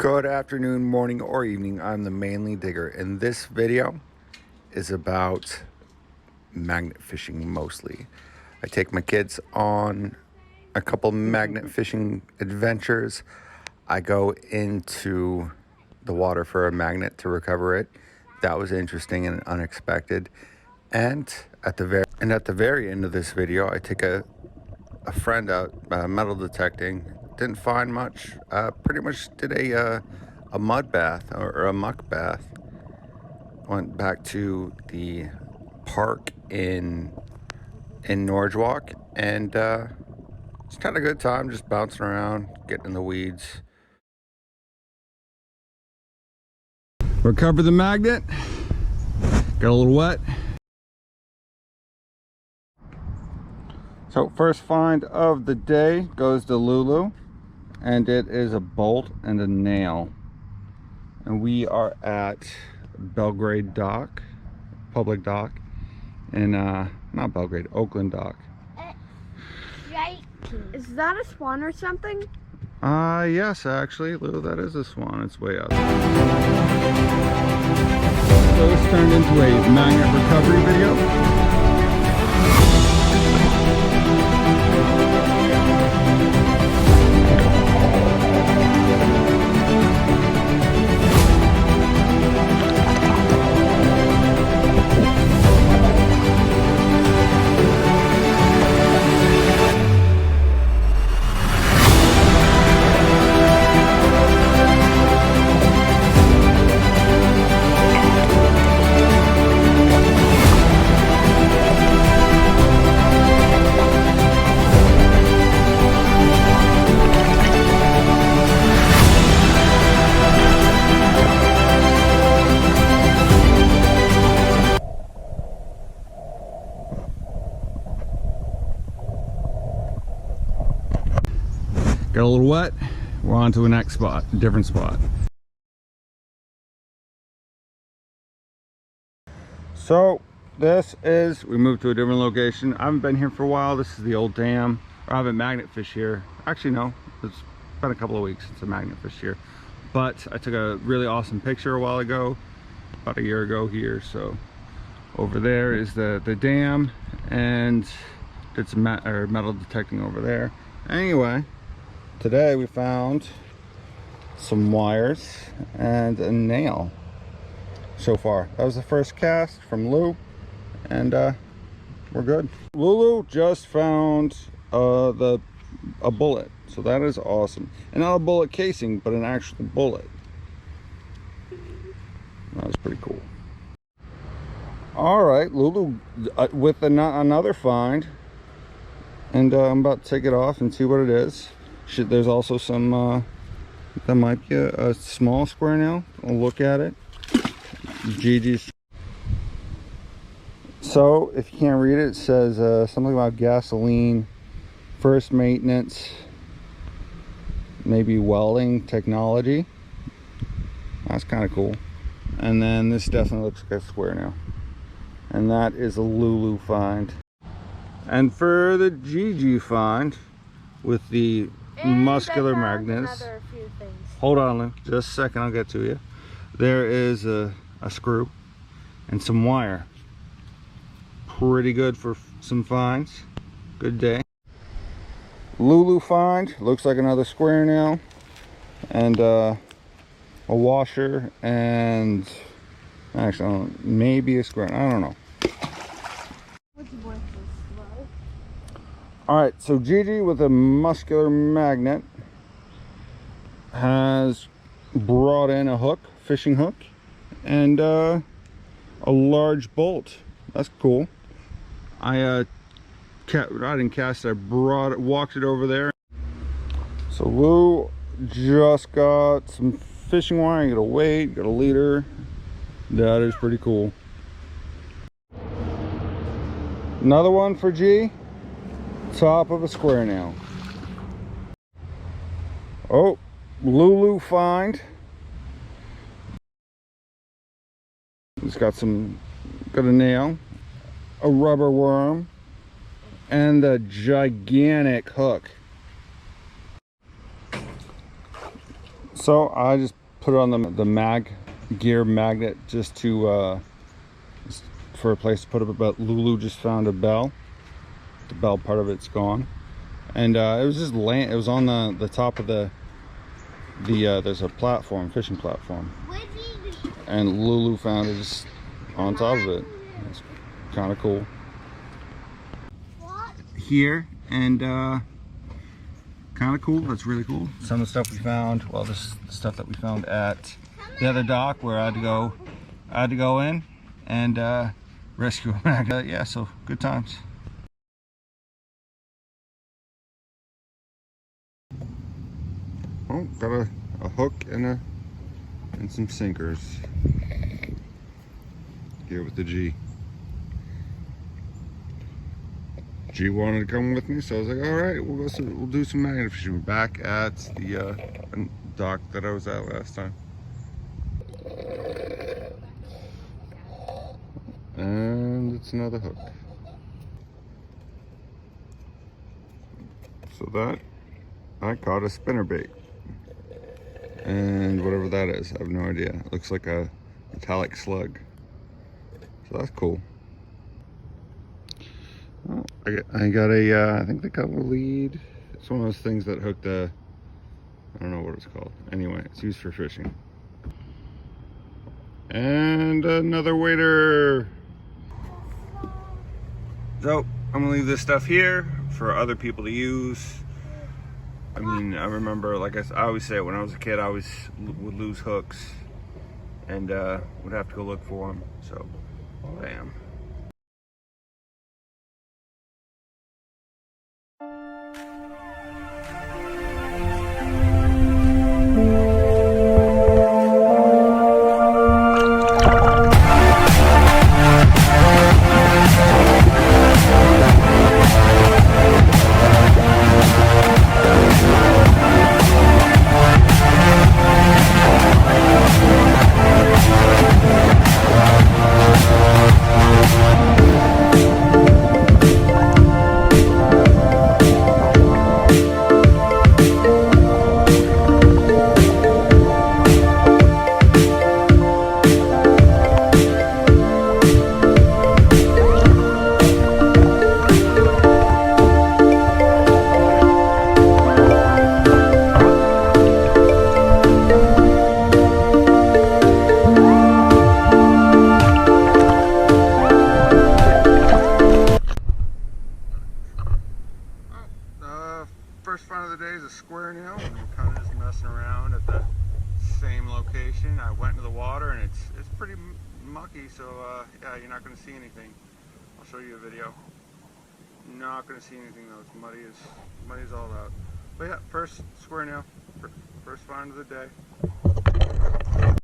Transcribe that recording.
Good afternoon, morning, or evening. I'm the Manly Digger, and this video is about magnet fishing mostly. I take my kids on a couple magnet fishing adventures. I go into the water for a magnet to recover it. That was interesting and unexpected. And at the very end of this video, I take a friend out metal detecting. Didn't find much. Pretty much did a mud bath or a muck bath. Went back to the park in Norwalk, and it's kind of a good time, just bouncing around, getting in the weeds. Recover the magnet. Got a little wet. So first find of the day goes to Lulu, and it is a bolt and a nail. And we are at Belgrade Dock, public dock, in not Belgrade, Oakland Dock. Is that a swan or something? Yes, actually, Lou, that is a swan. It's way out there. So it's turned into a magnet recovery video. Got a little wet. We're on to the next spot, different spot. So this is, we moved to a different location. I haven't been here for a while. This is the old dam. I haven't magnet fish here. Actually, no, it's been a couple of weeks since I magnet fish here. But I took a really awesome picture a while ago, about a year ago here. So over there is the dam, and did some metal detecting over there. Anyway, today we found some wires and a nail. So far, that was the first cast from Lou, and we're good. Lulu just found a bullet, so that is awesome. And not a bullet casing, but an actual bullet. That was pretty cool. All right, Lulu with another find, and I'm about to take it off and see what it is. There's also some that might be a small square nail. I'll look at it. Gigi's. So if you can't read it, it says something about gasoline, first maintenance, maybe welding technology. That's kind of cool. And then this definitely looks like a square nail, and that is a Lulu find. And for the Gigi find with the muscular magnets. Hold on, Lou. Just a second, I'll get to you. There is a screw and some wire. Pretty good for some finds. Good day. Lulu find looks like another square nail, and a washer, and actually I don't know, maybe a square. I don't know. All right, so Gigi with a muscular magnet has brought in a hook, fishing hook, and a large bolt. That's cool. I didn't cast it. I walked it over there. So Lou just got some fishing wire. Got a weight, got a leader. That is pretty cool. Another one for G. Top of a square nail. Oh, Lulu find. It's got a nail, a rubber worm, and a gigantic hook. So I just put it on the gear magnet just to for a place to put it, but Lulu just found a bell. The bell part of it's gone, and it was just laying. It was on the top of the there's a platform, fishing platform, and Lulu found it just on top of it. It's kind of cool. Here, and kind of cool. That's really cool. Some of the stuff we found, well, this stuff that we found at the other dock where I had to go in and rescue a magnet. Yeah, so good times. Oh, got a hook and some sinkers. Here with the G. G wanted to come with me, so I was like, all right, we'll do some magnet fishing. We're back at the dock that I was at last time. And it's another hook. So that, I caught a spinnerbait. And whatever that is, I have no idea. It looks like a metallic slug. So that's cool. Oh, I got a, I think they call it a lead. It's one of those things that hooked a, I don't know what it's called. Anyway, it's used for fishing. And another waiter. So I'm gonna leave this stuff here for other people to use. I mean, I remember, like I always say, when I was a kid, I always would lose hooks and would have to go look for them. So, bam. First find of the day is a square nail, and we're kind of just messing around at the same location. I went into the water and it's pretty mucky, so yeah, you're not going to see anything. I'll show you a video. Not going to see anything though. It's muddy as all out. But yeah, first square nail, first find of the day.